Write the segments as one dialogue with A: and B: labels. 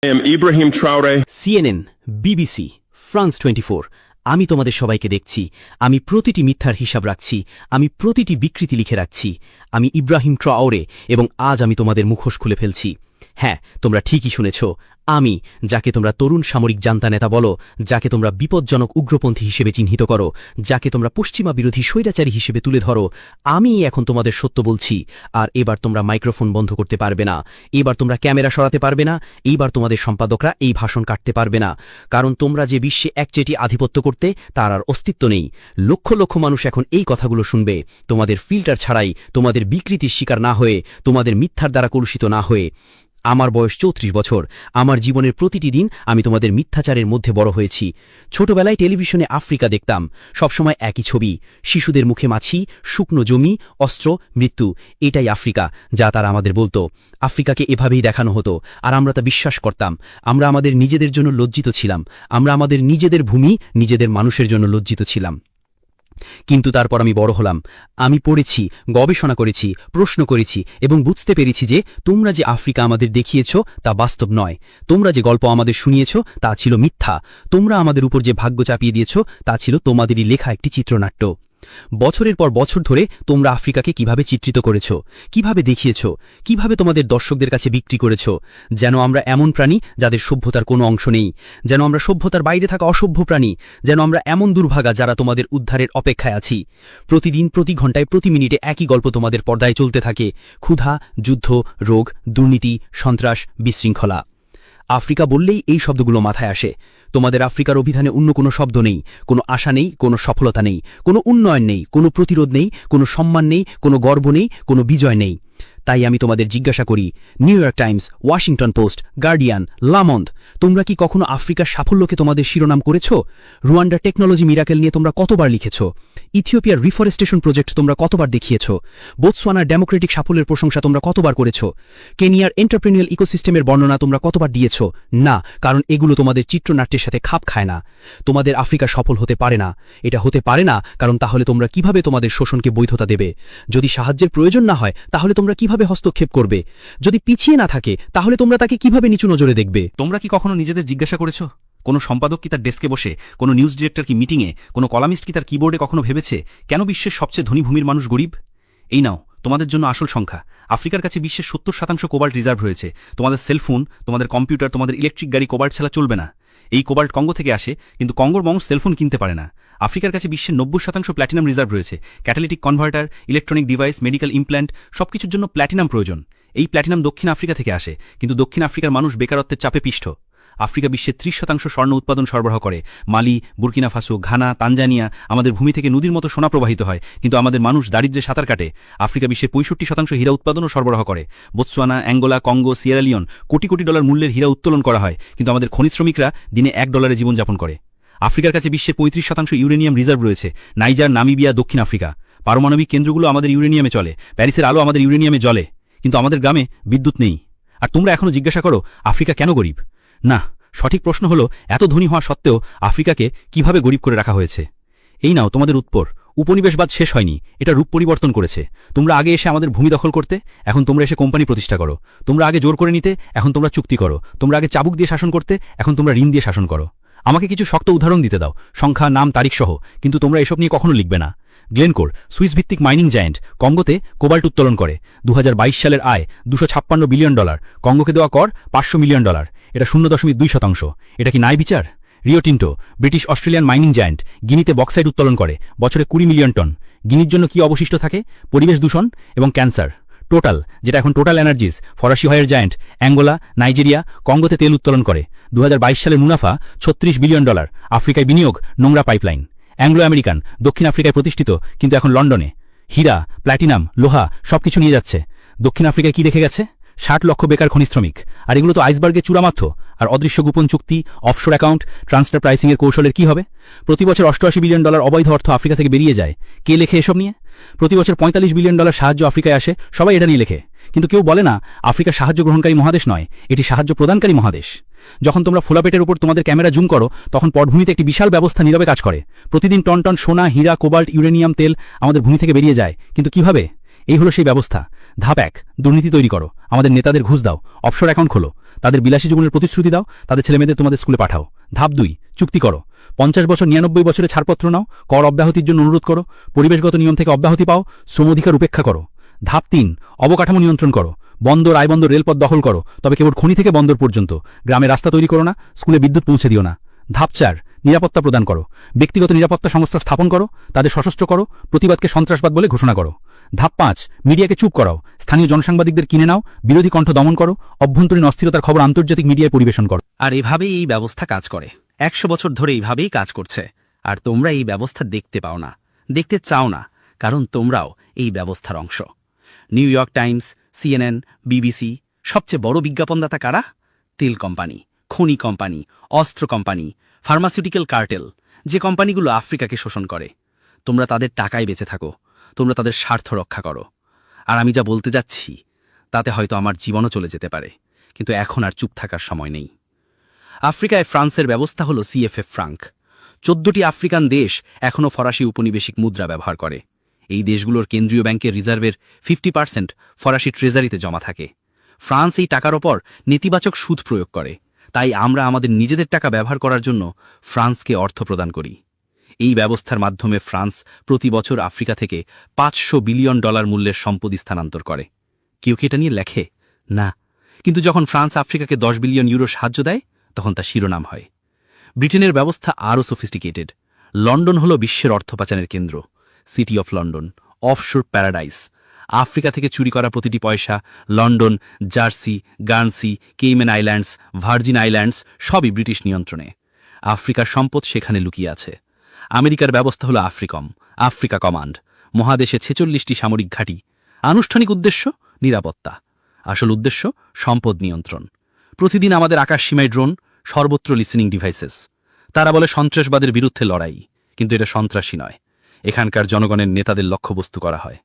A: I am Ibrahim Traore.
B: CNN, BBC, France 24 আমি তোমাদের সবাইকে দেখছি। আমি প্রতিটি মিথ্যার হিসাব রাখছি। আমি প্রতিটি বিকৃতি লিখে রাখছি। আমি ইব্রাহিম ট্রাওরে এবং আজ আমি তোমাদের মুখোশ খুলে ফেলছি। হ্যাঁ, তোমরা ঠিকই শুনেছ। আমি, যাকে তোমরা তরুণ সামরিক জান্তা নেতা বলো, যাকে তোমরা বিপজ্জনক উগ্রপন্থী হিসেবে চিহ্নিত করো, যাকে তোমরা পশ্চিমা বিরোধী স্বৈরাচারী হিসেবে তুলে ধরো, আমি এখন তোমাদের সত্য বলছি। আর এবার তোমরা মাইক্রোফোন বন্ধ করতে পারবে না, এবার তোমরা ক্যামেরা সরাতে পারবে না, এইবার তোমাদের সম্পাদকরা এই ভাষণ কাটতে পারবে না। কারণ তোমরা যে বিশ্বে একচেটি আধিপত্য করতে, তার আর অস্তিত্ব নেই। লক্ষ লক্ষ মানুষ এখন এই কথাগুলো শুনবে, তোমাদের ফিল্টার ছাড়াই, তোমাদের বিকৃতির শিকার না হয়ে, তোমাদের মিথ্যার দ্বারা কলুষিত না হয়ে। আমার বয়স 34 বছর। আমার জীবনের প্রতিটি দিন আমি তোমাদের মিথ্যাচারের মধ্যে বড় হয়েছি। ছোটবেলায় টেলিভিশনে আফ্রিকা দেখতাম, সবসময় একই ছবি, শিশুদের মুখে মাছি, শুকনো জমি, অস্ত্র, মৃত্যু। এটাই আফ্রিকা, যা তারা আমাদের বলতো। আফ্রিকাকে এভাবেই দেখানো হতো, আর আমরা তা বিশ্বাস করতাম। আমরা আমাদের নিজেদের জন্য লজ্জিত ছিলাম। আমরা আমাদের নিজেদের ভূমি, নিজেদের মানুষের জন্য লজ্জিত ছিলাম। কিন্তু তারপর আমি বড় হলাম। আমি পড়েছি, গবেষণা করেছি, প্রশ্ন করেছি এবং বুঝতে পেরেছি যে তোমরা যে আফ্রিকা আমাদের দেখিয়েছ তা বাস্তব নয়। তোমরা যে গল্প আমাদের শুনিয়েছ তা ছিল মিথ্যা। তোমরা আমাদের উপর যে ভাগ্য চাপিয়ে দিয়েছ তা ছিল তোমাদেরই লেখা একটি চিত্রনাট্য। বছরের পর বছর ধরে তোমরা আফ্রিকাকে কিভাবে চিত্রিত করেছ, কিভাবে দেখিয়েছ, কিভাবে তোমাদের দর্শকদের কাছে বিক্রি করেছ, যেন আমরা এমন প্রাণী যাদের সভ্যতার কোনো অংশ নেই, যেন আমরা সভ্যতার বাইরে থাকা অসভ্য প্রাণী, যেন আমরা এমন দুর্ভাগা যারা তোমাদের উদ্ধারের অপেক্ষায় আছি। প্রতিদিন, প্রতি ঘন্টায়, প্রতি মিনিটে একই গল্প তোমাদের পর্দায় চলতে থাকে: ক্ষুধা, যুদ্ধ, রোগ, দুর্নীতি, সন্ত্রাস, বিশৃঙ্খলা। আফ্রিকা বললেই এই শব্দগুলো মাথায় আসে। তোমাদের আফ্রিকার অভিধানে অন্য কোনো শব্দ নেই, কোনো আশা নেই, কোনো সফলতা নেই, কোনো উন্নয়ন নেই, কোনো প্রতিরোধ নেই, কোনো সম্মান নেই, কোনো গর্ব নেই, কোনো বিজয় নেই। তাই আমি তোমাদের জিজ্ঞাসা করি, New York Times, Washington Post, Guardian, Le Monde, তোমরা কি কখনো আফ্রিকার সাফল্যকে তোমাদের শিরোনাম করেছ? রুয়ান্ডার টেকনোলজি মিরাকেল নিয়ে তোমরা কতবার লিখেছ? ইথিওপিয়ার রিফরেস্টেশন প্রজেক্ট তোমরা কতবার দেখিয়েছ? বোতসোয়ানার ডেমোক্রেটিক সাফল্যের প্রশংসা তোমরা কতবার করেছ? কেনিয়ার এন্টারপ্রেনিয়াল ইকোসিস্টেমের বর্ণনা তোমরা কতবার দিয়েছ? না, কারণ এগুলো তোমাদের চিত্রনাট্যের সাথে খাপ খায় না। তোমাদের আফ্রিকা সফল হতে পারে না। এটা হতে পারে না, কারণ তাহলে তোমরা কিভাবে তোমাদের শোষণকে বৈধতা দেবে? যদি সাহায্যের প্রয়োজন না হয়, তাহলে তোমরা কিভাবে হস্তক্ষেপ করবে? যদি পিছিয়ে না থাকে, তাহলে তোমরা তাকে কিভাবে নিচু নজরে দেখবে?
C: তোমরা কি কখনো নিজেদের জিজ্ঞাসা করেছ, কোনো সম্পাদক কি তার ডেস্কে বসে, কোনো নিউজ ডিরেক্টর কি মিটিংয়ে, কোনো কলামিস্ট কি তার কিবোর্ডে কখনো ভেবেছে কেন বিশ্বের সবচেয়ে ধনী ভূমির মানুষ গরিব? এই নাও তোমাদের জন্য আসল সংখ্যা। আফ্রিকার কাছে বিশ্বের 70% কোবাল্ট রিজার্ভ রয়েছে। তোমাদের সেলফোন, তোমাদের কম্পিউটার, তোমাদের ইলেকট্রিক গাড়ি কোবাল্ট ছাড়া চলবে না। এই কোবাল্ট কঙ্গো থেকে আসে, কিন্তু কঙ্গোর মানুষ সেলফোন কিনতে পারে না। আফ্রিকার কাছে বিশ্বের 90% প্ল্যাটিনাম রিজার্ভ রয়েছে। Catalytic converter, electronic device, medical implant, সবকিছুর জন্য প্ল্যাটিনাম প্রয়োজন। এই প্ল্যাটিনাম দক্ষিণ আফ্রিকা থেকে আসে, কিন্তু দক্ষিণ আফ্রিকার মানুষ বেকারত্বের চাপে পিষ্ট। আফ্রিকা বিশ্বের 30% স্বর্ণ উৎপাদন সরবরাহ করে। মালি, বুর্কিনা ফাসো, ঘানা, তানজানিয়া, আমাদের ভূমি থেকে নদীর মতো সোনা প্রবাহিত হয়, কিন্তু আমাদের মানুষ দারিদ্র্যে সাঁতার কাটে। আফ্রিকা বিশ্বের 65% হীরা উৎপাদনও সরবরাহ করে। Botswana, Angola, Congo, Sierra Leone crore crore dollar মূল্যের হীরা উত্তোলন করা হয়, কিন্তু আমাদের খনিজ শ্রমিকরা দিনে $1 জীবনযাপন করে। আফ্রিকার কাছে বিশ্বের 35% ইউরেনিয়াম রিজার্ভ রয়েছে। নাইজার, নামিবিয়া, দক্ষিণ আফ্রিকা। পারমাণবিক কেন্দ্রগুলো আমাদের ইউরেনিয়ামে চলে। প্যারিসের আলো আমাদের ইউরেনিয়ামে জ্বলে, কিন্তু আমাদের গ্রামে বিদ্যুৎ নেই। আর তোমরা এখনো জিজ্ঞাসা করো আফ্রিকা কেন গরিব? না, সঠিক প্রশ্ন হলো এত ধনী হওয়া সত্ত্বেও আফ্রিকাকে কিভাবে গরিব করে রাখা হয়েছে। এই নাও তোমাদের উত্তর। উপনিবেশবাদ শেষ হয়নি, এটা রূপ পরিবর্তন করেছে। তোমরা আগে এসে আমাদের ভূমি দখল করতে, এখন তোমরা এসে কোম্পানি প্রতিষ্ঠা করো। তোমরা আগে জোর করে নিতে, এখন তোমরা চুক্তি করো। তোমরা আগে চাবুক দিয়ে শাসন করতে, এখন তোমরা ঋণ দিয়ে শাসন করো। আমাকে কিছু শক্ত উদাহরণ দিতে দাও, সংখ্যা, নাম, তারিখ সহ, কিন্তু তোমরা এসব নিয়ে কখনো লিখবে না। গ্লেনকোর, সুইস ভিত্তিক মাইনিং জায়ান্ট, কঙ্গোতে কোবাল্ট উত্তোলন করে। 2022 সালের আয় $256 বিলিয়ন। কঙ্গোকে দেওয়া কর $500 মিলিয়ন। এটা 0.2%। এটা কি ন্যায় বিচার? Rio Tinto, British Australian mining giant, গিনিতে বক্সাইট উত্তোলন করে, বছরে 20 মিলিয়ন টন। গিনির জন্য কি অবশিষ্ট থাকে? পরিবেশ দূষণ এবং ক্যান্সার। টোটাল, যেটা এখন টোটাল এনার্জিস, ফরাসি হয়ের জায়ান্ট, অ্যাঙ্গোলা, নাইজেরিয়া, কঙ্গোতে তেল উত্তোলন করে। 2022 সালের মুনাফা $36 বিলিয়ন। আফ্রিকায় বিনিয়োগ, নোংরা পাইপলাইন। অ্যাংলো আমেরিকান, দক্ষিণ আফ্রিকায় প্রতিষ্ঠিত, কিন্তু এখন লন্ডনে। হীরা, প্ল্যাটিনাম, লোহা সবকিছু নিয়ে যাচ্ছে। দক্ষিণ আফ্রিকায় কি রেখে গেছে? 60 লক্ষ বেকার খনিজ শ্রমিক। আর এগুলো তো আইসবার্গের চূড়ামাত্র। আর অদৃশ্য গোপন চুক্তি, অফশোর অ্যাকাউন্ট, ট্রান্সফার প্রাইসিংয়ের কৌশলের কি হবে? প্রতি বছর $88 বিলিয়ন অবৈধ অর্থ আফ্রিকা থেকে বেরিয়ে যায়। কে লেখে এসব নিয়ে? প্রতি বছর $45 বিলিয়ন সাহায্য আফ্রিকায় আসে, সবাই এটা নিয়ে লেখে। কিন্তু কেউ বলে না আফ্রিকা সাহায্য গ্রহণকারী মহাদেশ নয়, এটি সাহায্য প্রদানকারী মহাদেশ। যখন তোমরা ফোলাপেটের উপর তোমাদের ক্যামেরা জুম করো, তখন পটভূমিতে একটি বিশাল ব্যবস্থা নীরবে কাজ করে। প্রতিদিন টন টন সোনা, হীরা, কোবাল্ট, ইউরেনিয়াম, তেল আমাদের ভূমি থেকে বেরিয়ে যায়, কিন্তু কিভাবে? এই হলো সেই ব্যবস্থা ধাপ 1, দুর্নীতি তৈরি করো, আমাদের নেতাদের ঘুষ দাও, অফশোর অ্যাকাউন্ট খোলো, তাদের বিলাসী জীবনের প্রতিশ্রুতি দাও, তাদের ছেলেমেয়েদের তোমাদের স্কুলে পাঠাও। ধাপ 2, চুক্তি করো, 50 বছর 99 বছরে ছাড়পত্র নাও, কর অব্যাহতির জন্য অনুরোধ করো, পরিবেশগত নিয়ম থেকে অব্যাহতি পাও, শ্রম অধিকার উপেক্ষা করো। ধাপ 3, অবকাঠামো নিয়ন্ত্রণ করো, বন্দর আইবন্দর রেলপথ দখল করো, তবে কেবল খনি থেকে বন্দর পর্যন্ত, গ্রামে রাস্তা তৈরি করো না, স্কুলে বিদ্যুৎ পৌঁছে দিও না। ধাপ 4, নিরাপত্তা প্রদান করো, ব্যক্তিগত নিরাপত্তা সংস্থা স্থাপন করো, তাদের সশস্ত্র করো, প্রতিবাদকে সন্ত্রাসবাদ বলে ঘোষণা করো। ধাপ 5, মিডিয়াকে চুপ করাও, স্থানীয় জনসাংবাদিকদের কিনে নাও, বিরোধী কণ্ঠ দমন করো, অভ্যন্তরীণ অস্থিরতার খবর আন্তর্জাতিক মিডিয়ায় পরিবেশন করো।
B: আর এভাবেই এই ব্যবস্থা কাজ করে, 100 বছর ধরে এইভাবেই কাজ করছে। আর তোমরা এই ব্যবস্থা দেখতে পাও না, দেখতে চাও না, কারণ তোমরাও এই ব্যবস্থার অংশ। New York Times, CNN, BBC, সবচেয়ে বড় বিজ্ঞাপনদাতা কারা? তেল কোম্পানি, খনি কোম্পানি, অস্ত্র কোম্পানি, ফার্মাসিউটিক্যাল কার্টেল, যে কোম্পানিগুলো আফ্রিকাকে শোষণ করে। তোমরা তাদের টাকায় বেঁচে থাকো, তোমরা তাদের স্বার্থ রক্ষা করো। আর আমি যা বলতে যাচ্ছি তাতে হয়তো আমার জীবনও চলে যেতে পারে, কিন্তু এখন আর চুপ থাকার সময় নেই। আফ্রিকায় ফ্রান্সের ব্যবস্থা হল CFA ফ্রাঙ্ক। 14টি আফ্রিকান দেশ এখনও ফরাসি উপনিবেশিক মুদ্রা ব্যবহার করে। এই দেশগুলোর কেন্দ্রীয় ব্যাংকের রিজার্ভের 50% ফরাসি ট্রেজারিতে জমা থাকে। ফ্রান্স এই টাকার ওপর নেতিবাচক সুদ প্রয়োগ করে, তাই আমরা আমাদের নিজেদের টাকা ব্যবহার করার জন্য ফ্রান্সকে অর্থ প্রদান করি। এই ব্যবস্থার মাধ্যমে ফ্রান্স প্রতি বছর আফ্রিকা থেকে $500 বিলিয়ন মূল্যের সম্পত্তি স্থানান্তর করে। কেউ কি এটা নিয়ে লেখে? না। কিন্তু যখন ফ্রান্স আফ্রিকাকে 10 বিলিয়ন ইউরো সাহায্য দেয়, তখন তা শিরোনাম হয়। ব্রিটেনের ব্যবস্থা আরও সফিস্টিকেটেড। লন্ডন হল বিশ্বের অর্থ পাচারের কেন্দ্র, City of London, offshore paradise. Africa থেকে চুরি করা প্রতিটি পয়সা London, Jersey, Guernsey, Cayman Islands, Virgin Islands সবই ব্রিটিশ নিয়ন্ত্রণে। আফ্রিকার সম্পদ সেখানে লুকিয়ে আছে। আমেরিকার ব্যবস্থা হল আফ্রিকম, আফ্রিকা কমান্ড। মহাদেশে 46টি সামরিক ঘাঁটি। আনুষ্ঠানিক উদ্দেশ্য নিরাপত্তা, আসল উদ্দেশ্য সম্পদ নিয়ন্ত্রণ। প্রতিদিন আমাদের আকাশসীমায় ড্রোন, সর্বত্র লিসেনিং ডিভাইসেস। তারা বলে সন্ত্রাসবাদের বিরুদ্ধে লড়াই, কিন্তু এটা সন্ত্রাসী নয়। এখানকার জনগণের নেতাদের লক্ষ্যবস্তু করা হয়।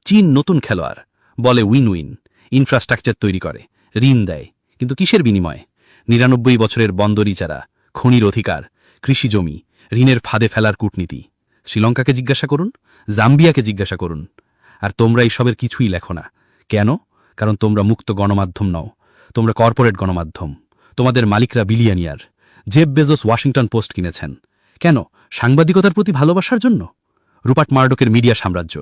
B: চীন নতুন খেলোয়াড়, বলে উইন উইন। ইনফ্রাস্ট্রাকচার তৈরি করে, ঋণ দেয়, কিন্তু কিসের বিনিময়ে? 99 বছরের বন্দর ইজারা, খনির অধিকার, কৃষি জমি, ঋণের ফাঁদে ফেলার কূটনীতি। শ্রীলঙ্কাকে জিজ্ঞাসা করুন, জাম্বিয়াকে জিজ্ঞাসা করুন। আর তোমরা এইসবের কিছুই লেখো না। কেন? কারণ তোমরা মুক্ত গণমাধ্যম নও, তোমরা কর্পোরেট গণমাধ্যম। তোমাদের মালিকরা billionaire. Jeff Bezos Washington post কিনেছেন কেন? সাংবাদিকতার প্রতি ভালোবাসার জন্য? রুপার্ট মার্ডকের মিডিয়া সাম্রাজ্য,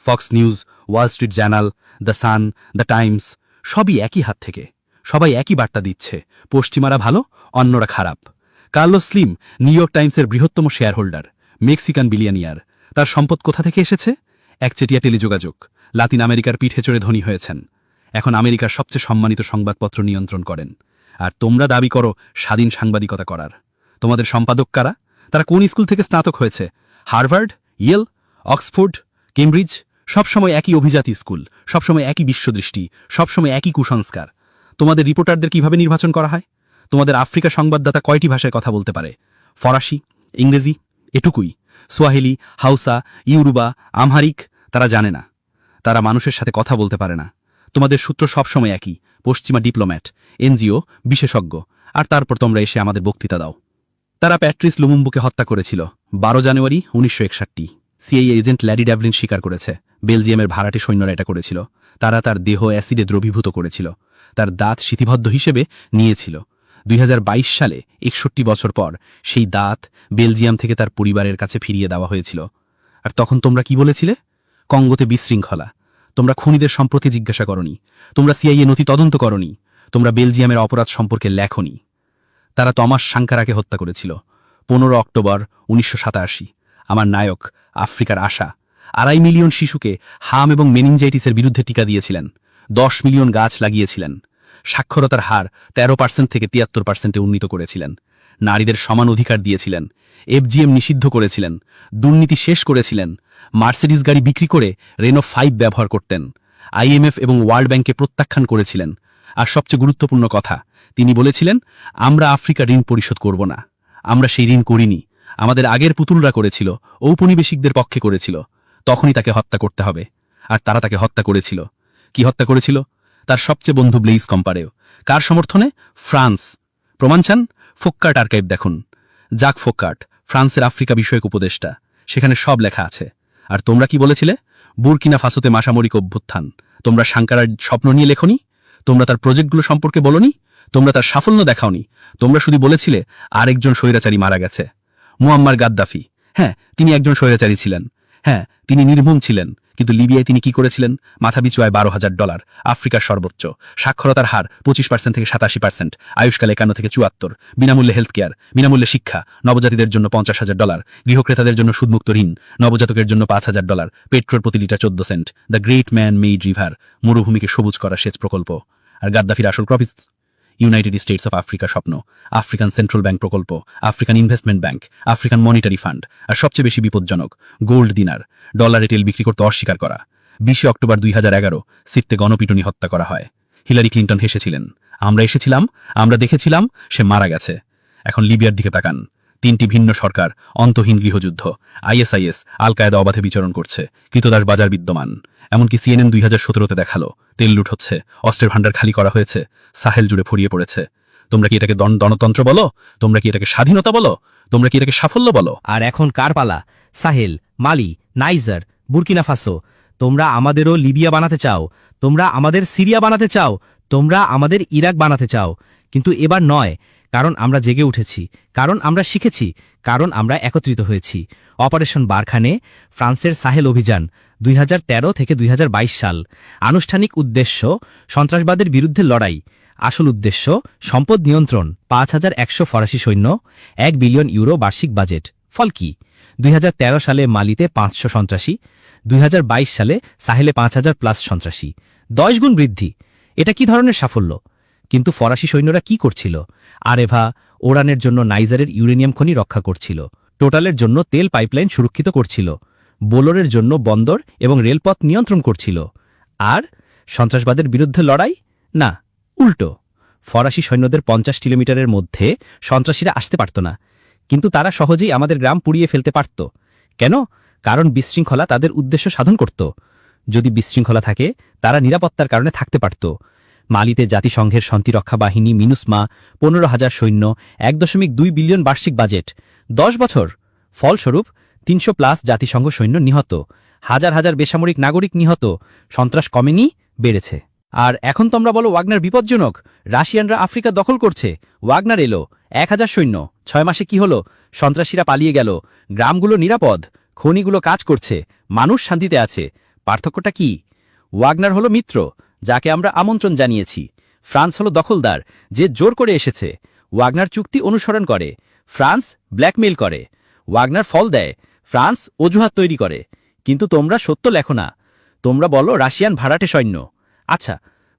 B: Fox news, Wall Street journal, the sun, the Times, সবই একই হাত থেকে। সবাই একই বার্তা দিচ্ছে, পশ্চিমারা ভালো, অন্যরা খারাপ। কার্লোস স্লিম নিউ ইয়র্ক টাইমসের বৃহত্তম শেয়ার হোল্ডার, মেক্সিকান বিলিয়নিয়ার। তার সম্পদ কোথা থেকে এসেছে? একচেটিয়া টেলিযোগাযোগ। লাতিন আমেরিকার পিঠে চড়ে ধনী হয়েছেন। এখন আমেরিকার সবচেয়ে সম্মানিত সংবাদপত্র নিয়ন্ত্রণ করেন। আর তোমরা দাবি করো স্বাধীন সাংবাদিকতা করার। তোমাদের সম্পাদক কারা? তারা কোন স্কুল থেকে স্নাতক হয়েছে? Harvard, Yale, Oxford, Cambridge? সবসময় একই অভিজাতি স্কুল, সবসময় একই বিশ্বদৃষ্টি, সবসময় একই কুসংস্কার। তোমাদের রিপোর্টারদের কিভাবে নির্বাচন করা হয়? তোমাদের আফ্রিকা সংবাদদাতা কয়টি ভাষায় কথা বলতে পারে? ফরাসি, ইংরেজি, এটুকুই। সোয়াহিলি, হাউসা, ইউরুবা, আমহারিক তারা জানে না। তারা মানুষের সাথে কথা বলতে পারে না। তোমাদের সূত্র সবসময় একই, পশ্চিমা ডিপ্লোম্যাট, এনজিও, বিশেষজ্ঞ। আর তারপর তোমরা এসে আমাদের বক্তৃতা দাও। তারা প্যাট্রিস লুমুম্বুকে হত্যা করেছিল 12 জানুয়ারি 1961। সিআইএ এজেন্ট ল্যারি ড্যাভলিন স্বীকার করেছে বেলজিয়ামের ভাড়াটে সৈন্যরা এটা করেছিল। তারা তার দেহ অ্যাসিডে দ্রবীভূত করেছিল, তার দাঁত শিথিবদ্ধ হিসেবে নিয়েছিল। 2022 সালে 61 বছর পর সেই দাঁত বেলজিয়াম থেকে তার পরিবারের কাছে ফিরিয়ে দেওয়া হয়েছিল। আর তখন তোমরা কি বলেছিলে? কঙ্গোতে বিশৃঙ্খলা। তোমরা খুনিদের সম্পর্কে জিজ্ঞাসা করনি, তোমরা সিআইএ নথি তদন্ত করনি, তোমরা বেলজিয়ামের অপরাধ সম্পর্কে লেখনি। তারা তমাস সাঙ্কারাকে হত্যা করেছিল 15 অক্টোবর 1987। আমার নায়ক, আফ্রিকার আশা 2.5 মিলিয়ন শিশুকে হাম এবং মেনিনজাইটিসের বিরুদ্ধে টিকা দিয়েছিলেন, 10 মিলিয়ন গাছ লাগিয়েছিলেন, সাক্ষরতার হার 13% থেকে 73%-এ উন্নীত করেছিলেন, নারীদের সমান অধিকার দিয়েছিলেন, FGM নিষিদ্ধ করেছিলেন, দুর্নীতি শেষ করেছিলেন, মার্সিডিজ গাড়ি বিক্রি করে রেনো 5 ব্যবহার করতেন, IMF এবং ওয়ার্ল্ড ব্যাংকে প্রত্যাখ্যান করেছিলেন। আর সবচেয়ে গুরুত্বপূর্ণ কথা, তিনি বলেছিলেন, আমরা আফ্রিকা ঋণ পরিশোধ করব না। আমরা সেই ঋণ করিনি, আমাদের আগের পুতুলরা করেছিল, ঔপনিবেশিকদের পক্ষে করেছিল। তখনই তাকে হত্যা করতে হবে। আর তারা তাকে হত্যা করেছিল। কি হত্যা করেছিল? তার সবচেয়ে বন্ধু ব্লেইজ কম্পারেও। কার সমর্থনে? ফ্রান্স। প্রমাণ চান? ফোক্কার্ট আর্কাইভ দেখুন। জাক ফোক্কার্ট, ফ্রান্সের আফ্রিকা বিষয়ক উপদেষ্টা। সেখানে সব লেখা আছে। আর তোমরা কি বলেছিলে? বুরকিনা ফাসোতে মাসামরিক অভ্যুত্থান।
A: তোমরা সাঙ্কারার স্বপ্ন নিয়ে লেখনি, তোমরা তার প্রজেক্টগুলো সম্পর্কে বলনি, তোমরা তার সাফল্য দেখাওনি, তোমরা শুধু বলেছিলে আরেকজন স্বৈরাচারী মারা গেছে, মুয়াম্মার গাদ্দাফি। হ্যাঁ, তিনি একজন স্বৈরাচারী ছিলেন, হ্যাঁ তিনি নির্মম ছিলেন, কিন্তু লিবিয়ায় তিনি কি করেছিলেন? মাথাপিছু আয় $12,000, আফ্রিকার সর্বোচ্চ, সাক্ষরতার হার 25% থেকে 87%, আয়ুষ্কাল 51 থেকে 74, বিনামূল্যে হেলথ কেয়ার, বিনামূল্যে শিক্ষা, নবজাতিদের জন্য $50,000, গৃহক্রেতাদের জন্য সুদমুক্ত ঋণ, নবজাতকের জন্য $5,000, পেট্রোল প্রতি litre 14 cent, the great man made river, মরুভূমিকে সবুজ করা সেচ প্রকল্প। আর গাদ্দাফির আসল ক্রপিস ইউনাইটেড স্টেটস অফ আফ্রিকা স্বপ্ন, আফ্রিকান সেন্ট্রাল ব্যাংক প্রকল্প, African investment bank, African monetary fund, আর সবচেয়ে বেশি বিপজ্জনক গোল্ড দিনার, ডলারে তেল বিক্রি করতে অস্বীকার করা। 20 অক্টোবর 2011 সিপ্তে গণপিটুনি হত্যা করা হয়। হিলারি ক্লিন্টন হেসেছিলেন, আমরা এসেছিলাম, আমরা দেখেছিলাম, সে মারা গেছে। এখন লিবিয়ার দিকে তাকান, 3টি ভিন্ন সরকার, অন্তহীন গৃহযুদ্ধ, আইএসআইএস, আল কায়েদা অবাধে বিচরণ করছে, কৃতদাস বাজার বিদ্যমান। এমনকি CNN 2017-তে দেখালো তেল লুট হচ্ছে, অস্ত্রের ভাণ্ডার খালি করা হয়েছে, সাহেল জুড়ে ছড়িয়ে পড়েছে। তোমরা কি এটাকে গণতন্ত্র বলো? তোমরা কি এটাকে স্বাধীনতা বলো? তোমরা কি এটাকে সাফল্য বলো?
B: আর এখন কার পালা? সাহেল, মালি, নাইজার, বুরকিনা ফাসো। তোমরা আমাদেরও লিবিয়া বানাতে চাও, তোমরা আমাদের সিরিয়া বানাতে চাও, তোমরা আমাদের ইরাক বানাতে চাও, কিন্তু এবার নয়। কারণ আমরা জেগে উঠেছি, কারণ আমরা শিখেছি, কারণ আমরা একত্রিত হয়েছি। অপারেশন বারখানে, ফ্রান্সের সাহেল অভিযান, 2013 থেকে 2022 সাল। আনুষ্ঠানিক উদ্দেশ্য সন্ত্রাসবাদের বিরুদ্ধে লড়াই, আসল উদ্দেশ্য সম্পদ নিয়ন্ত্রণ। 5100 ফরাসি সৈন্য, €1 বিলিয়ন বার্ষিক বাজেট। ফল কি? 2013 সালে মালিতে 500 সন্ত্রাসী, 2022 সালে সাহেলে 5000+ সন্ত্রাসী, 10 গুণ বৃদ্ধি। এটা কি ধরনের সাফল্য? কিন্তু ফরাসি সৈন্যরা কি করছিল? আরেভা, ওরানের জন্য নাইজারের ইউরেনিয়াম খনি রক্ষা করছিল, টোটালের জন্য তেল পাইপলাইন সুরক্ষিত করছিল, বোলোরের জন্য বন্দর এবং রেলপথ নিয়ন্ত্রণ করছিল। আর সন্ত্রাসবাদের বিরুদ্ধে লড়াই? না, উল্টো। ফরাসি সৈন্যদের 50 কিলোমিটারের মধ্যে সন্ত্রাসীরা আসতে পারত না, কিন্তু তারা সহজেই আমাদের গ্রাম পুড়িয়ে ফেলতে পারত। কেন? কারণ বিশৃঙ্খলা তাদের উদ্দেশ্য সাধন করত। যদি বিশৃঙ্খলা থাকে, তারা নিরাপত্তার কারণে থাকতে পারত। মালিতে জাতিসংঘের শান্তিরক্ষা বাহিনী মিনুসমা, 15,000 সৈন্য, $1.2 বিলিয়ন বার্ষিক বাজেট, 10 বছর। ফলস্বরূপ 300+ জাতিসংঘ সৈন্য নিহত, হাজার হাজার বেসামরিক নাগরিক নিহত। সন্ত্রাস কমেনি, বেড়েছে। আর এখন তোমরা বলো ওয়াগনার বিপজ্জনক, রাশিয়ানরা আফ্রিকা দখল করছে। ওয়াগনার এলো, 1000 সৈন্য, 6 মাসে কি হলো? সন্ত্রাসীরা পালিয়ে গেল, গ্রামগুলো নিরাপদ, খনিগুলো কাজ করছে, মানুষ শান্তিতে আছে। পার্থক্যটা কি? ওয়াগনার হলো মিত্র, যাকে আমরা আমন্ত্রণ জানিয়েছি। ফ্রান্স হলো দখলদার, যে জোর করে এসেছে। ওয়াগনার চুক্তি অনুসরণ করে, ফ্রান্স ব্ল্যাকমেইল করে। ওয়াগনার ফল দেয়, ফ্রান্স অজুহাত তৈরি করে। কিন্তু তোমরা সত্য লেখো না, তোমরা বলো রাশিয়ান ভাড়াটে সৈন্য। আচ্ছা,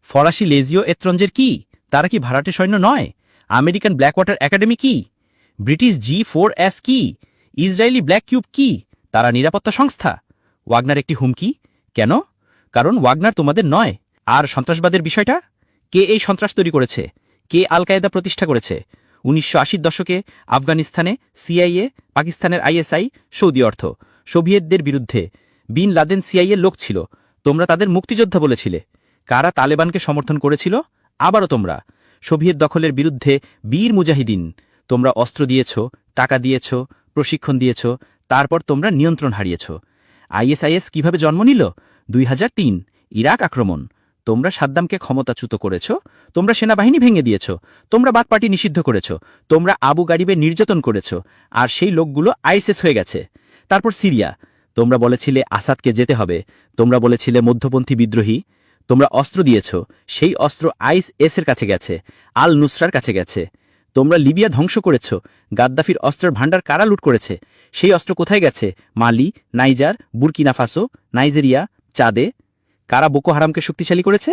B: ফরাসি লেজিও এত্রঞ্জের কি? তারা কি ভাড়াটে সৈন্য নয়? আমেরিকান ব্ল্যাকওয়াটার একাডেমি কি? ব্রিটিশ G4S কি? ইসরায়েলি ব্ল্যাক কিউব কি? তারা নিরাপত্তা সংস্থা। ওয়াগনার একটি হুমকি। কেন? কারণ ওয়াগনার তোমাদের নয়। আর সন্ত্রাসবাদের বিষয়টা? কে এই সন্ত্রাস তৈরি করেছে? কে আল কায়েদা প্রতিষ্ঠা করেছে? 1980-র দশকে আফগানিস্তানে CIA, পাকিস্তানের ISI, সৌদি অর্থ, সোভিয়েতদের বিরুদ্ধে। বিন লাদেন CIA লোক ছিল, তোমরা তাদের মুক্তিযোদ্ধা বলেছিলে। কারা তালেবানকে সমর্থন করেছিল? আবারও তোমরা। সোভিয়েত দখলের বিরুদ্ধে বীর মুজাহিদিন। তোমরা অস্ত্র দিয়েছ, টাকা দিয়েছ, প্রশিক্ষণ দিয়েছ, তারপর তোমরা নিয়ন্ত্রণ হারিয়েছ। ISIS কিভাবে জন্ম নিল? 2003 ইরাক আক্রমণ। তোমরা সাদ্দামকে ক্ষমতাচ্যুত করেছ, তোমরা সেনাবাহিনী ভেঙে দিয়েছ, তোমরা বাথ পার্টি নিষিদ্ধ করেছ, তোমরা আবু গারিবে নির্যাতন করেছ, আর সেই লোকগুলো ISIS হয়ে গেছে। তারপর সিরিয়া, তোমরা বলেছিলে আসাদকে যেতে হবে, তোমরা বলেছিলে মধ্যপন্থী বিদ্রোহী, তোমরা অস্ত্র দিয়েছ, সেই অস্ত্র ISIS-এর কাছে গেছে, আল নুসরার কাছে গেছে। তোমরা লিবিয়া ধ্বংস করেছ, গাদ্দাফির অস্ত্রের ভাণ্ডার কারা লুট করেছে? সেই অস্ত্র কোথায় গেছে? মালি, নাইজার, বুরকিনা ফাসো, নাইজেরিয়া, চাদে। কারা বোকো হারামকে শক্তিশালী করেছে?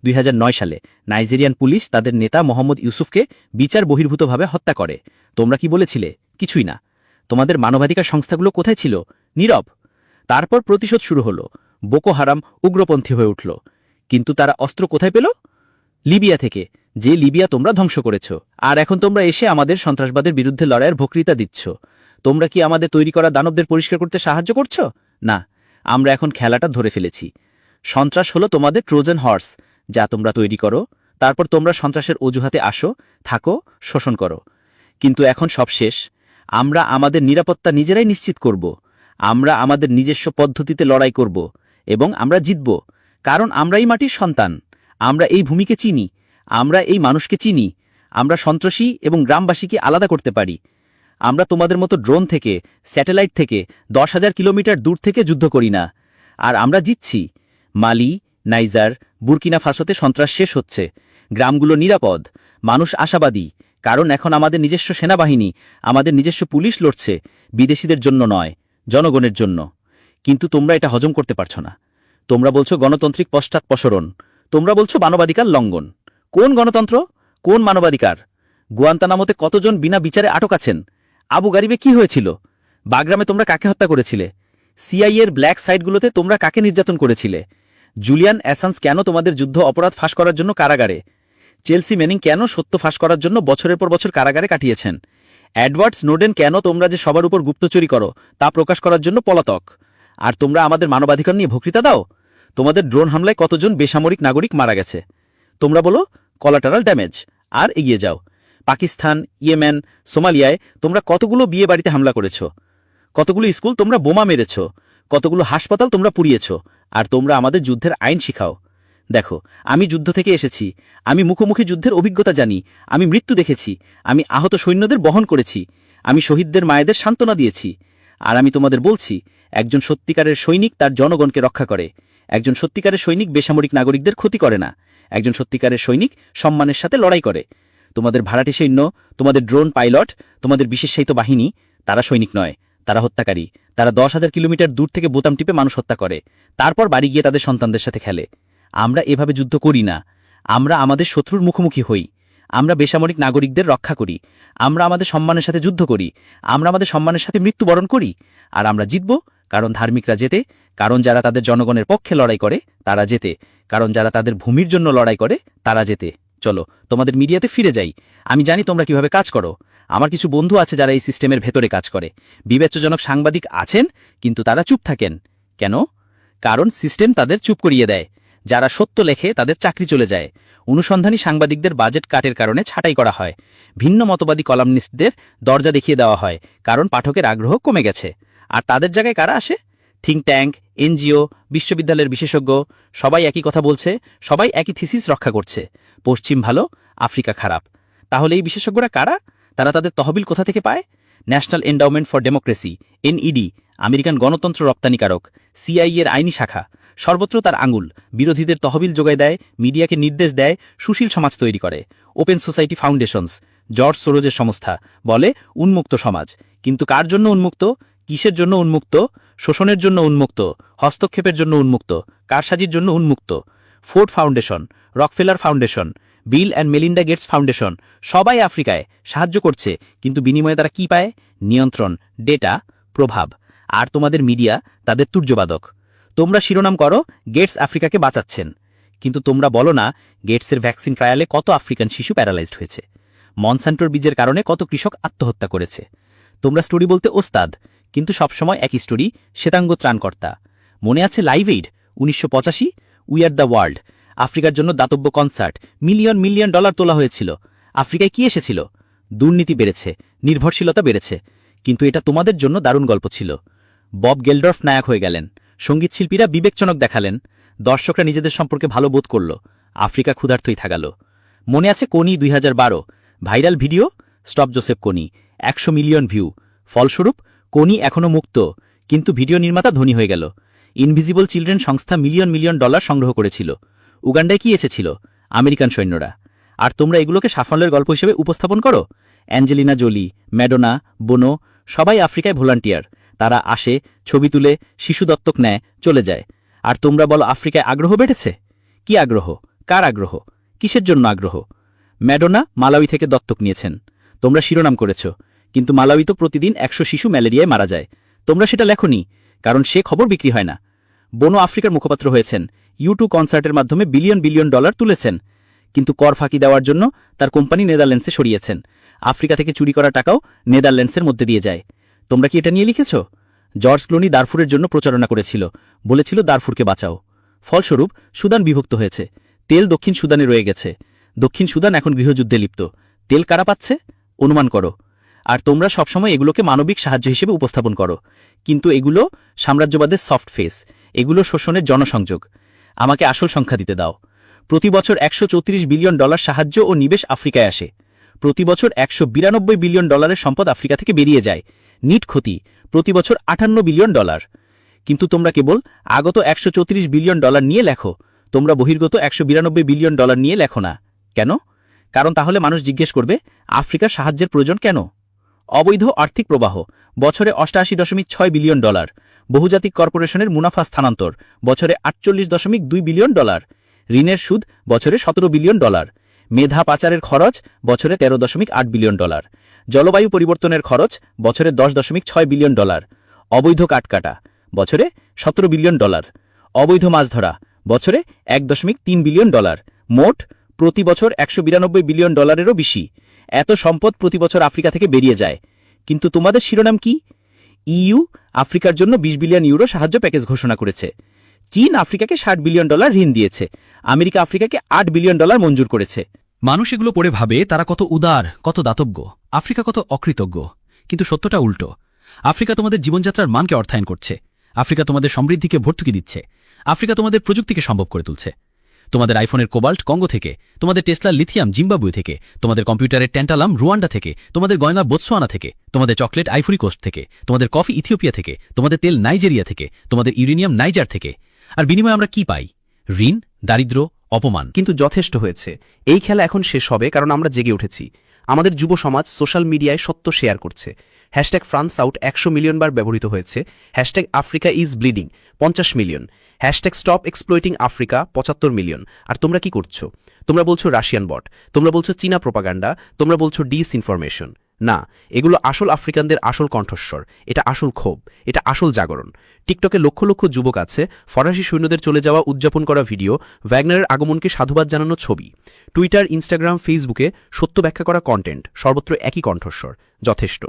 B: 2009 সালে নাইজেরিয়ান পুলিশ তাদের নেতা মোহাম্মদ ইউসুফকে বিচার বহির্ভূতভাবে হত্যা করে। তোমরা কি বলেছিলে? কিছুই না। তোমাদের মানবাধিকার সংস্থাগুলো কোথায় ছিল? নীরব। তারপর প্রতিশোধ শুরু হলো, বোকো হারাম উগ্রপন্থী হয়ে উঠল। কিন্তু তারা অস্ত্র কোথায় পেল? লিবিয়া থেকে, যে লিবিয়া তোমরা ধ্বংস করেছ। আর এখন তোমরা এসে আমাদের সন্ত্রাসবাদের বিরুদ্ধে লড়াইয়ের বক্তৃতা দিচ্ছ। তোমরা কি আমাদের তৈরি করা দানবদের পরিষ্কার করতে সাহায্য করছ? না, আমরা এখন খেলাটা ধরে ফেলেছি। সন্ত্রাস হলো তোমাদের ট্রোজান হর্স, যা তোমরা তৈরি করো, তারপর তোমরা সন্ত্রাসের অজুহাতে আসো, থাকো, শোষণ করো। কিন্তু এখন সব শেষ। আমরা আমাদের নিরাপত্তা নিজেরাই নিশ্চিত করব। আমরা আমাদের নিজস্ব পদ্ধতিতে লড়াই করব, এবং আমরা জিতব।
D: কারণ আমরা এই মাটির সন্তান, আমরা এই ভূমিকে চিনি, আমরা এই মানুষকে চিনি, আমরা সন্ত্রাসী এবং গ্রামবাসীকে আলাদা করতে পারি। আমরা তোমাদের মতো ড্রোন থেকে, স্যাটেলাইট থেকে 10,000 কিলোমিটার দূর থেকে যুদ্ধ করি না। আর আমরা জিতছি। মালি, নাইজার, বুরকিনা ফাসোতে সন্ত্রাস শেষ হচ্ছে, গ্রামগুলো নিরাপদ, মানুষ আশাবাদী, কারণ এখন আমাদের নিজস্ব সেনাবাহিনী, আমাদের নিজস্ব পুলিশ লড়ছে, বিদেশিদের জন্য নয়, জনগণের জন্য। কিন্তু তোমরা এটা হজম করতে পারছ না। তোমরা বলছো গণতান্ত্রিক পশ্চাৎপসরণ, তোমরা বলছো মানবাধিকার লঙ্ঘন। কোন গণতন্ত্র, কোন মানবাধিকার? গুয়ান্তানামোতে কতজন বিনা বিচারে আটক আছেন? আবু গারিবে কি হয়েছিল? বাগরামে তোমরা কাকে হত্যা করেছিলে? সিআইএর ব্ল্যাক সাইটগুলোতে তোমরা কাকে নির্যাতন করেছিলে? জুলিয়ান অ্যাসান্স কেন তোমাদের যুদ্ধ অপরাধ ফাঁস করার জন্য কারাগারে? চেলসি ম্যানিং কেন সত্য ফাঁস করার জন্য বছরের পর বছর কারাগারে কাটিয়েছেন? এডওয়ার্ড স্নোডেন কেন তোমরা যে সবার উপর গুপ্তচুরি করো তা প্রকাশ করার জন্য পলাতক? আর তোমরা আমাদের মানবাধিকার নিয়ে বক্তৃতা দাও? তোমাদের ড্রোন হামলায় কতজন বেসামরিক নাগরিক মারা গেছে? তোমরা বলো কলাটারাল ড্যামেজ, আর এগিয়ে যাও। পাকিস্তান, ইয়েমেন, সোমালিয়ায় তোমরা কতগুলো বিয়ে বাড়িতে হামলা করেছ, কতগুলো স্কুল তোমরা বোমা মেরেছ, কতগুলো হাসপাতাল তোমরা পুড়িয়েছ, আর তোমরা আমাদের যুদ্ধের আইন শিখাও। দেখো, আমি যুদ্ধ থেকে এসেছি, আমি মুখোমুখি যুদ্ধের অভিজ্ঞতা জানি, আমি মৃত্যু দেখেছি, আমি আহত সৈন্যদের বহন করেছি, আমি শহীদদের মায়েদের সান্ত্বনা দিয়েছি। আর আমি তোমাদের বলছি, একজন সত্যিকারের সৈনিক তার জনগণকে রক্ষা করে, একজন সত্যিকারের সৈনিক বেসামরিক নাগরিকদের ক্ষতি করে না, একজন সত্যিকারের সৈনিক সম্মানের সাথে লড়াই করে। তোমাদের ভাড়াটে সৈন্য, তোমাদের ড্রোন পাইলট, তোমাদের বিশেষায়িত বাহিনী, তারা সৈনিক নয়, তারা হত্যাকারী। তারা 10,000 কিলোমিটার দূর থেকে বোতাম টিপে মানুষ হত্যা করে, তারপর বাড়ি গিয়ে তাদের সন্তানদের সাথে খেলে। আমরা এভাবে যুদ্ধ করি না, আমরা আমাদের শত্রুর মুখোমুখি হই, আমরা বেসামরিক নাগরিকদের রক্ষা করি, আমরা আমাদের সম্মানের সাথে যুদ্ধ করি, আমরা আমাদের সম্মানের সাথে মৃত্যুবরণ করি। আর আমরা জিতব, কারণ ধার্মিকরা জেতে, কারণ যারা তাদের জনগণের পক্ষে লড়াই করে তারা জেতে, কারণ যারা তাদের ভূমির জন্য লড়াই করে তারা জেতে। চলো তোমাদের মিডিয়াতে ফিরে যাই। আমি জানি তোমরা কিভাবে কাজ করো। আমার কিছু বন্ধু আছে যারা এই সিস্টেমের ভেতরে কাজ করে। বিবেচ্যজনক সাংবাদিক আছেন, কিন্তু তারা চুপ থাকেন। কেন? কারণ সিস্টেম তাদের চুপ করিয়ে দেয়। যারা সত্য লেখে তাদের চাকরি চলে যায়। অনুসন্ধানী সাংবাদিকদের বাজেট কাটের কারণে ছাঁটাই করা হয়। ভিন্ন মতবাদী কলামনিস্টদের দরজা দেখিয়ে দেওয়া হয়, কারণ পাঠকের আগ্রহ কমে গেছে। আর তাদের জায়গায় কারা আসে? থিঙ্ক ট্যাঙ্ক, এনজিও, বিশ্ববিদ্যালয়ের বিশেষজ্ঞ, সবাই একই কথা বলছে, সবাই একই থিসিস রক্ষা করছে। পশ্চিম ভালো, আফ্রিকা খারাপ। তাহলে এই বিশেষজ্ঞরা কারা? তারা তাদের তহবিল কোথা থেকে পায়? National endowment for democracy, NED, American গণতন্ত্র রপ্তানিকারক, সিআইএর আইনি শাখা, সর্বত্র তার আঙুল। বিরোধীদের তহবিল যোগায় দেয়, মিডিয়াকে নির্দেশ দেয়, সুশীল সমাজ তৈরি করে। ওপেন সোসাইটি ফাউন্ডেশনস, জর্জ সোরোজের সংস্থা, বলে উন্মুক্ত সমাজ। কিন্তু কার জন্য উন্মুক্ত? কিসের জন্য উন্মুক্ত? শোষণের জন্য উন্মুক্ত, হস্তক্ষেপের জন্য উন্মুক্ত, কারসাজির জন্য উন্মুক্ত। Ford Foundation, Rockefeller Foundation, Bill and Melinda Gates Foundation, সবাই আফ্রিকায় সাহায্য করছে, কিন্তু বিনিময়ে তারা কি পায়? নিয়ন্ত্রণ, ডেটা, প্রভাব। আর তোমাদের মিডিয়া তাদের তুর্যবাদক। তোমরা শিরোনাম করো গেটস আফ্রিকাকে বাঁচাচ্ছেন, কিন্তু তোমরা বলো না গেটসের ভ্যাকসিন ট্রায়ালে কত আফ্রিকান শিশু প্যারালাইজড হয়েছে, মনসান্টোর বীজের কারণে কত কৃষক আত্মহত্যা করেছে। তোমরা স্টোরি বলতে ওস্তাদ, কিন্তু সবসময় একই স্টোরি, শ্বেতাঙ্গ ত্রাণকর্তা। মনে আছে live aid 1985, we are the world, আফ্রিকার জন্য দাতব্য কনসার্ট, মিলিয়ন মিলিয়ন ডলার তোলা হয়েছিল। আফ্রিকায় কি এসেছিল? দুর্নীতি বেড়েছে, নির্ভরশীলতা বেড়েছে, কিন্তু এটা তোমাদের জন্য দারুণ গল্প ছিল। বব গেলডর্ফ নায়ক হয়ে গেলেন, সঙ্গীতশিল্পীরা বিবেকজনক দেখালেন, দর্শকরা নিজেদের সম্পর্কে ভালো বোধ করল, আফ্রিকা ক্ষুধার্তই থাকালো। মনে আছে কোনি 2012, ভাইরাল ভিডিও, স্টপ জোসেফ কোনি, 100 মিলিয়ন ভিউ। ফলস্বরূপ কোনি এখনও মুক্ত, কিন্তু ভিডিও নির্মাতা ধনী হয়ে গেল। ইনভিজিবল চিলড্রেন সংস্থা মিলিয়ন মিলিয়ন ডলার সংগ্রহ করেছিল। উগান্ডায় কি এসেছিল? আমেরিকান সৈন্যরা। আর তোমরা এগুলোকে সাফল্যের গল্প হিসেবে উপস্থাপন করো। অ্যাঞ্জেলিনা জোলি, ম্যাডোনা, বোনো, সবাই আফ্রিকায় ভলান্টিয়ার। তারা আসে, ছবি তুলে, শিশু দত্তক নেয়, চলে যায়। আর তোমরা বলো আফ্রিকায় আগ্রহ বেড়েছে। কি আগ্রহ? কার আগ্রহ? কিসের জন্য আগ্রহ? ম্যাডোনা মালাউই থেকে দত্তক নিয়েছেন, তোমরা শিরোনাম করেছ, কিন্তু মালাউই তো প্রতিদিন 100 শিশু ম্যালেরিয়ায় মারা যায়। তোমরা সেটা লেখনি, কারণ সে খবর বিক্রি হয় না। বোনো আফ্রিকার মুখপাত্র হয়েছেন, ইউটিউব কনসার্টের মাধ্যমে বিলিয়ন বিলিয়ন ডলার তুলেছেন, কিন্তু কর ফাঁকি দেওয়ার জন্য তার কোম্পানি নেদারল্যান্ডসে সরিয়েছেন। আফ্রিকা থেকে চুরি করা টাকাও নেদারল্যান্ডসের মধ্যে দিয়ে যায়। তোমরা কি এটা নিয়ে লিখেছ? জর্জ ক্লুনি দারফুরের জন্য প্রচারণা করেছিল, বলেছিল দারফুরকে বাঁচাও। ফলস্বরূপ সুদান বিভক্ত হয়েছে, তেল দক্ষিণ সুদানে রয়ে গেছে। দক্ষিণ সুদান এখন গৃহযুদ্ধে লিপ্ত। তেল কারা পাচ্ছে? অনুমান করো। আর তোমরা সবসময় এগুলোকে মানবিক সাহায্য হিসেবে উপস্থাপন করো, কিন্তু এগুলো সাম্রাজ্যবাদের সফট ফেস, এগুলো শোষণের জনসংযোগ। আমাকে আসল সংখ্যা দিতে দাও। প্রতি বছর $134 বিলিয়ন সাহায্য ও নিবেশ আফ্রিকায় আসে। প্রতি বছর $192 বিলিয়ন সম্পদ আফ্রিকা থেকে বেরিয়ে যায়। নিট ক্ষতি প্রতি বছর $58 বিলিয়ন। কিন্তু তোমরা কেবল আগত $134 বিলিয়ন নিয়ে লেখো, তোমরা বহির্গত $192 বিলিয়ন নিয়ে লেখো না। কেন? কারণ তাহলে মানুষ জিজ্ঞেস করবে আফ্রিকার সাহায্যের প্রয়োজন কেন? অবৈধ আর্থিক প্রবাহ বছরে $88.6 বিলিয়ন, বহুজাতিক কর্পোরেশনের মুনাফা স্থানান্তর বছরে $48.2 বিলিয়ন, ঋণের সুদ বছরে $17 বিলিয়ন, মেধা পাচারের খরচ বছরে $13.8 বিলিয়ন, জলবায়ু পরিবর্তনের খরচ বছরে $10.6 বিলিয়ন, অবৈধ কাঠকাটা বছরে $17 বিলিয়ন, অবৈধ মাছ ধরা বছরে $1.3 বিলিয়ন, মোট প্রতি বছর $192 বিলিয়ন বেশি। এত সম্পদ প্রতি বছর আফ্রিকা থেকে বেরিয়ে যায়। কিন্তু তোমাদের শিরোনাম কি? ইইউ আফ্রিকার জন্য €20 বিলিয়ন সাহায্য প্যাকেজ ঘোষণা করেছে। চীন আফ্রিকাকে $60 বিলিয়ন ঋণ দিয়েছে। আমেরিকা আফ্রিকাকে $8 বিলিয়ন মঞ্জুর করেছে।
C: মানুষ এগুলো পড়ে ভাবে তারা কত উদার, কত দাতব্য, আফ্রিকা কত অকৃতজ্ঞ। কিন্তু সত্যটা উল্টো। আফ্রিকা তোমাদের জীবনযাত্রার মানকে অর্থায়ন করছে। আফ্রিকা তোমাদের সমৃদ্ধিকে ভর্তুকি দিচ্ছে। আফ্রিকা তোমাদের প্রযুক্তিকে সম্ভব করে তুলছে। তোমাদের আইফোনের কোবাল্ট কঙ্গো থেকে, তোমাদের টেসলার লিথিয়াম জিম্বাবুয়ে থেকে, তোমাদের কম্পিউটারের ট্যান্টালাম রুয়ান্ডা থেকে, তোমাদের গয়না বোতসোয়ানা থেকে, তোমাদের চকলেট আইভরি কোস্ট থেকে, তোমাদের কফি ইথিওপিয়া থেকে, তোমাদের তেল নাইজেরিয়া থেকে, তোমাদের ইউরেনিয়াম নাইজার থেকে। আর বিনিময়ে আমরা কি পাই? ঋণ, দারিদ্র্য, অপমান।
E: কিন্তু যথেষ্ট হয়েছে। এই খেলা এখন শেষ হবে, কারণ আমরা জেগে উঠেছি। আমাদের যুব সমাজ সোশ্যাল মিডিয়ায় সত্য শেয়ার করছে। #ফ্রান্স আউট 100 মিলিয়ন বার ব্যবহৃত হয়েছে। #Africa is bleeding 50 million. #Stop exploiting Africa 75 million. আর তোমরা কি করছো? তোমরা বলছো রাশিয়ান বট, তোমরা বলছো চীনা প্রোপাগান্ডা, তোমরা বলছো ডিসইনফরমেশন। না, এগুলো আসল আফ্রিকানদের আসল কণ্ঠস্বর। এটা আসল ক্ষোভ, এটা আসল জাগরণ। টিকটকে লক্ষ লক্ষ যুবক আছে, ফরাসি সৈন্যদের চলে যাওয়া উদযাপন করা ভিডিও, ওয়াগনারের আগমনকে সাধুবাদ জানানো ছবি। টুইটার, ইনস্টাগ্রাম, ফেসবুকে সত্য ব্যাখ্যা করা কন্টেন্ট, সর্বত্র একই কণ্ঠস্বর। যথেষ্ট।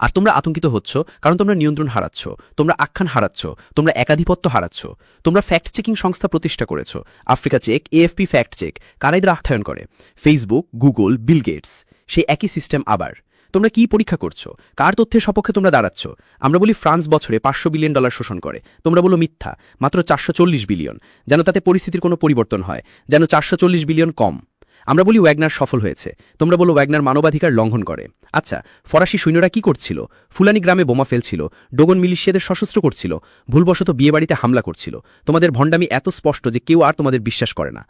E: আর তোমরা আতঙ্কিত হচ্ছ, কারণ তোমরা নিয়ন্ত্রণ হারাচ্ছ, তোমরা আখ্যান হারাচ্ছ, তোমরা একাধিপত্য হারাচ্ছ। তোমরা ফ্যাক্ট চেকিং সংস্থা প্রতিষ্ঠা করেছ, Africa check, AFP fact check. কারা এদের আখ্যায়ন করে? Facebook, Google, Bill Gates. সেই একই সিস্টেম আবার। তোমরা কি পরীক্ষা করছো? কার তথ্যের সপক্ষে তোমরা দাঁড়াচ্ছ? আমরা বলি ফ্রান্স বছরে $500 বিলিয়ন শোষণ করে, তোমরা বলো মিথ্যা, মাত্র 440 বিলিয়ন। যেন তাতে পরিস্থিতির কোনো পরিবর্তন হয়, যেন 440 বিলিয়ন কম। আমরা বলি ওয়াগনার সফল হয়েছে, তোমরা বলো ওয়াগনার মানবাধিকার লঙ্ঘন করে। আচ্ছা, ফরাসি সৈন্যরা কি করছিল? ফুলানি গ্রামে বোমা ফেলছিল, ডোগন মিলিশিয়াদের সশস্ত্র করছিল, ভুলবশত বিয়েবাড়িতে হামলা করছিল। তোমাদের ভণ্ডামি এত স্পষ্ট যে কেউ আর তোমাদের বিশ্বাস করে না।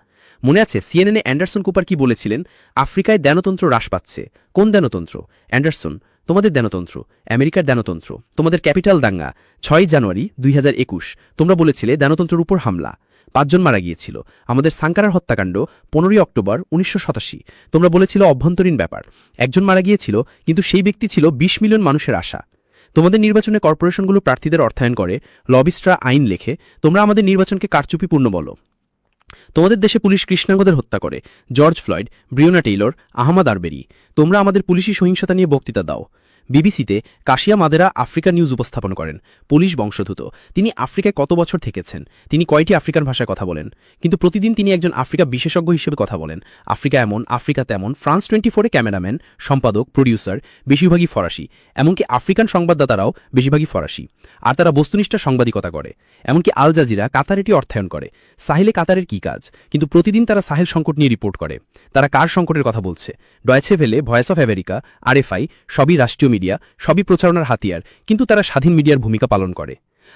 E: মনে আছে সিএনএনে অ্যান্ডারসন কুপার কি বলেছিলেন? আফ্রিকায় দেনতন্ত্র হ্রাস পাচ্ছে। কোন দেনতন্ত্র? অ্যান্ডারসন, তোমাদের দেনতন্ত্র, আমেরিকার দেনতন্ত্র। তোমাদের ক্যাপিটাল দাঙ্গা 6 জানুয়ারি 2021। তোমরা বলেছিলে দেনতন্ত্রের উপর হামলা, 5 জন মারা গিয়েছিল। আমাদের সাঙ্কারার হত্যাকাণ্ড 15 অক্টোবর 1987। তোমরা বলেছিল অভ্যন্তরীণ ব্যাপার, 1 জন মারা গিয়েছিল, কিন্তু সেই ব্যক্তি ছিল 20 মিলিয়ন মানুষের আশা। তোমাদের নির্বাচনে কর্পোরেশনগুলো প্রার্থীদের অর্থায়ন করে, লবিস্টরা আইন লেখে, তোমরা আমাদের নির্বাচনকে কারচুপিপূর্ণ বলো। তোমাদের দেশে পুলিশ কৃষ্ণাঙ্গদের হত্যা করে, জর্জ ফ্লয়েড, ব্রিওনা টেইলর, আহমদ আরবেরি। তোমরা আমাদের পুলিশি সহিংসতা নিয়ে বক্তৃতা দাও। বিবিসিতে কাশিয়া মাদেরা আফ্রিকা নিউজ উপস্থাপন করেন, পুলিশ বংশোদ্ভূত। তিনি আফ্রিকায় কত বছর থেকেছেন? তিনি কয়টি আফ্রিকান ভাষায় কথা বলেন? কিন্তু প্রতিদিন তিনি একজন আফ্রিকা বিশেষজ্ঞ হিসেবে কথা বলেন। আফ্রিকা এমন, আফ্রিকা তেমন। ফ্রান্স 24-এ ক্যামেরাম্যান, সম্পাদক, প্রডিউসার বেশিরভাগই ফরাসি। এমনকি আফ্রিকান সংবাদদাতারাও বেশিরভাগই ফরাসি। আর তারা বস্তুনিষ্ঠ সাংবাদিকতা করে। এমনকি আল জাজিরা কাতার এটি অর্থায়ন করে। সাহেলে কাতারের কি কাজ? কিন্তু প্রতিদিন তারা সাহেল সংকট নিয়ে রিপোর্ট করে। তারা কার সংকটের কথা বলছে? Deutsche Welle, Voice of America, RFI, সবই রাষ্ট্রীয় মিডিয়া, সবই প্রচারণার হাতিয়ার, কিন্তু তারা স্বাধীন মিডিয়ার ভূমিকা পালন করে।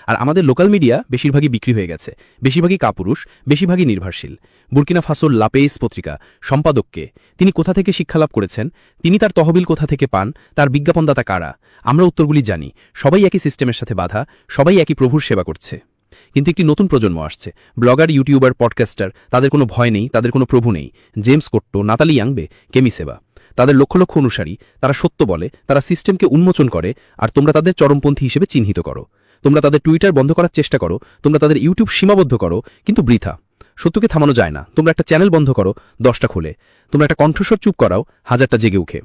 E: আর আমাদের লোকাল মিডিয়া বেশিরভাগই বিক্রি হয়ে গেছে, বেশিরভাগই কাপুরুষ, বেশিরভাগই নির্ভরশীল। বুর্কিনা ফাসোর লাপেইস পত্রিকা সম্পাদককে, তিনি কোথা থেকে শিক্ষালাভ করেছেন? তিনি তার তহবিল কোথা থেকে পান? তার বিজ্ঞাপনদাতা কারা? আমরা উত্তরগুলি জানি। সবাই একই সিস্টেমের সাথে বাধা, সবাই একই প্রভুর সেবা করছে। কিন্তু একটি নতুন প্রজন্ম আসছে, ব্লগার, ইউটিউবার, পডকাস্টার। তাদের কোনো ভয় নেই, তাদের কোনো প্রভু নেই। জেমস কোট্টো, নাতালি ইয়াংবে, কেমি সেবা। তাদের লক্ষ লক্ষ অনুসারী, তারা সত্য বলে, তারা সিস্টেমকে উন্মোচন করে, আর তোমরা তাদের চরমপন্থী হিসেবে চিহ্নিত করো। তোমরা তাদের টুইটার বন্ধ করার চেষ্টা করো, তোমরা তাদের ইউটিউব সীমাবদ্ধ করো, কিন্তু বৃথা। সত্যকে থামানো যায় না। তোমরা একটা চ্যানেল বন্ধ করো, 10টা খোলে। তোমরা একটা কণ্ঠস্বর চুপ করাও, 1000টা জেগে উঠে।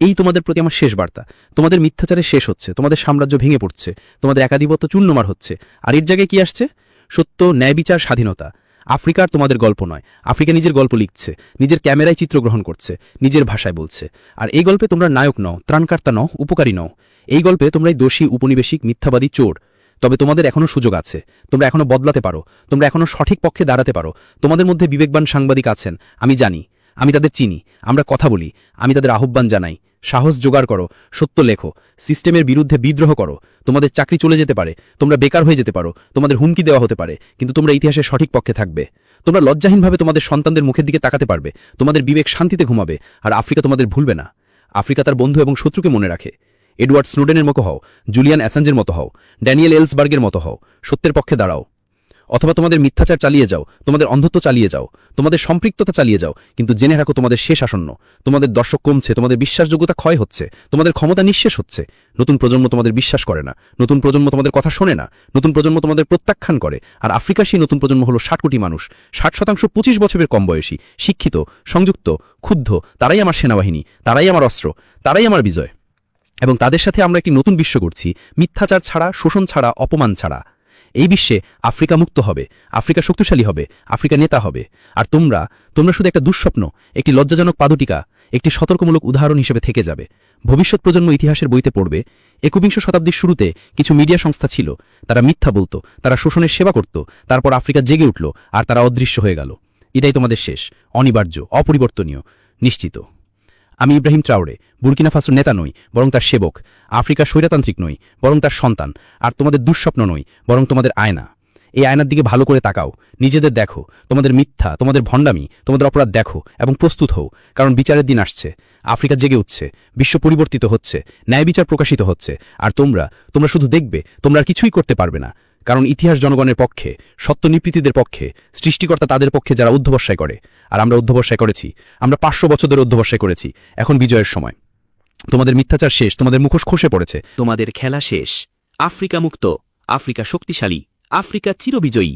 E: এই তোমাদের প্রতি আমার শেষ বার্তা। তোমাদের মিথ্যাচারে শেষ হচ্ছে, তোমাদের সাম্রাজ্য ভেঙে পড়ছে, তোমাদের একাধিপত্য চূর্ণমার হচ্ছে। আর এর জায়গায় কি আসছে? সত্য, ন্যায় বিচার, স্বাধীনতা। আফ্রিকার তোমাদের গল্প নয়, আফ্রিকা নিজের গল্প লিখছে, নিজের ক্যামেরায় চিত্রগ্রহণ করছে, নিজের ভাষায় বলছে। আর এই গল্পে তোমরা নায়ক নও, ত্রাণকর্তা নও, উপকারী নও। এই গল্পে তোমরাই দোষী, উপনিবেশিক, মিথ্যাবাদী, চোর। তবে তোমাদের এখনও সুযোগ আছে, তোমরা এখনও বদলাতে পারো, তোমরা এখনও সঠিক পক্ষে দাঁড়াতে পারো। তোমাদের মধ্যে বিবেকবান সাংবাদিক আছেন, আমি জানি, আমি তাদের চিনি, আমরা কথা বলি, আমি তাদের আহ্বান জানাই, সাহস জোগাড় করো, সত্য লেখো, সিস্টেমের বিরুদ্ধে বিদ্রোহ করো। তোমাদের চাকরি চলে যেতে পারে, তোমরা বেকার হয়ে যেতে পারো, তোমাদের হুমকি দেওয়া হতে পারে, কিন্তু তোমরা ইতিহাসের সঠিক পক্ষে থাকবে। তোমরা লজ্জাহীনভাবে তোমাদের সন্তানদের মুখের দিকে তাকাতে পারবে, তোমাদের বিবেক শান্তিতে ঘুমাবে, আর আফ্রিকা তোমাদের ভুলবে না। আফ্রিকা তার বন্ধু এবং শত্রুকে মনে রাখে। এডওয়ার্ড স্নোডেনের মতো হও, জুলিয়ান অ্যাসাঞ্জের মতো হও, ড্যানিয়েল এলসবার্গের মতো হও, সত্যের পক্ষে দাঁড়াও। অথবা তোমাদের মিথ্যাচার চালিয়ে যাও, তোমাদের অন্ধত্ব চালিয়ে যাও, তোমাদের সম্পৃক্ততা চালিয়ে যাও, কিন্তু জেনে রাখো তোমাদের শেষ আসন্ন। তোমাদের দর্শক কমছে, তোমাদের বিশ্বাসযোগ্যতা ক্ষয় হচ্ছে, তোমাদের ক্ষমতা নিঃশেষ হচ্ছে। নতুন প্রজন্ম তোমাদের বিশ্বাস করে না, নতুন প্রজন্ম তোমাদের কথা শোনে না, নতুন প্রজন্ম তোমাদের প্রত্যাখ্যান করে। আর আফ্রিকার সেই নতুন প্রজন্ম হলো 60 কোটি মানুষ, 60% 25 বছরের কম বয়সী, শিক্ষিত, সংযুক্ত, ক্ষুব্ধ। তারাই আমার সেনাবাহিনী, তারাই আমার অস্ত্র, তারাই আমার বিজয়। এবং তাদের সাথে আমরা একটি নতুন বিশ্ব করছি, মিথ্যাচার ছাড়া, শোষণ ছাড়া, অপমান ছাড়া। এই বিশ্বে আফ্রিকা মুক্ত হবে, আফ্রিকা শক্তিশালী হবে, আফ্রিকা নেতা হবে। আর তোমরা শুধু একটা দুঃস্বপ্ন, একটি লজ্জাজনক পাদুটিকা, একটি সতর্কমূলক উদাহরণ হিসেবে থেকে যাবে। ভবিষ্যৎ প্রজন্ম ইতিহাসের বইতে পড়বে, 21 শতাব্দীর শুরুতে কিছু মিডিয়া সংস্থা ছিল, তারা মিথ্যা বলতো, তারা শোষণের সেবা করত, তারপর আফ্রিকা জেগে উঠল, আর তারা অদৃশ্য হয়ে গেল। এটাই তোমাদের শেষ, অনিবার্য, অপরিবর্তনীয়, নিশ্চিত। আমি ইব্রাহিম ট্রাওরে, বুর্কিনা ফাসোর নেতা নই, বরং তার সেবক। আফ্রিকা স্বৈরতান্ত্রিক নই, বরং তার সন্তান। আর তোমাদের দুঃস্বপ্ন নই, বরং তোমাদের আয়না। এই আয়নার দিকে ভালো করে তাকাও, নিজেদের দেখো, তোমাদের মিথ্যা, তোমাদের ভণ্ডামি, তোমাদের অপরাধ দেখো এবং প্রস্তুত হও, কারণ বিচারের দিন আসছে। আফ্রিকা জেগে উঠছে, বিশ্ব পরিবর্তিত হচ্ছে, ন্যায় বিচার প্রকাশিত হচ্ছে। আর তোমরা শুধু দেখবে, তোমরা আর কিছুই করতে পারবে না, কারণ ইতিহাস জনগণের পক্ষে, সত্য নিপীড়িতদের পক্ষে, সৃষ্টিকর্তা তাদের পক্ষে যারা অধ্যবসায় করে। আর আমরা অধ্যবসায় করেছি, আমরা 500 বছর ধরে অধ্যবসায় করেছি। এখন বিজয়ের সময়। তোমাদের মিথ্যাচার শেষ, তোমাদের মুখোশ খসে পড়েছে।
B: তোমাদের খেলা শেষ। আফ্রিকা মুক্ত, আফ্রিকা শক্তিশালী, আফ্রিকা চিরবিজয়ী।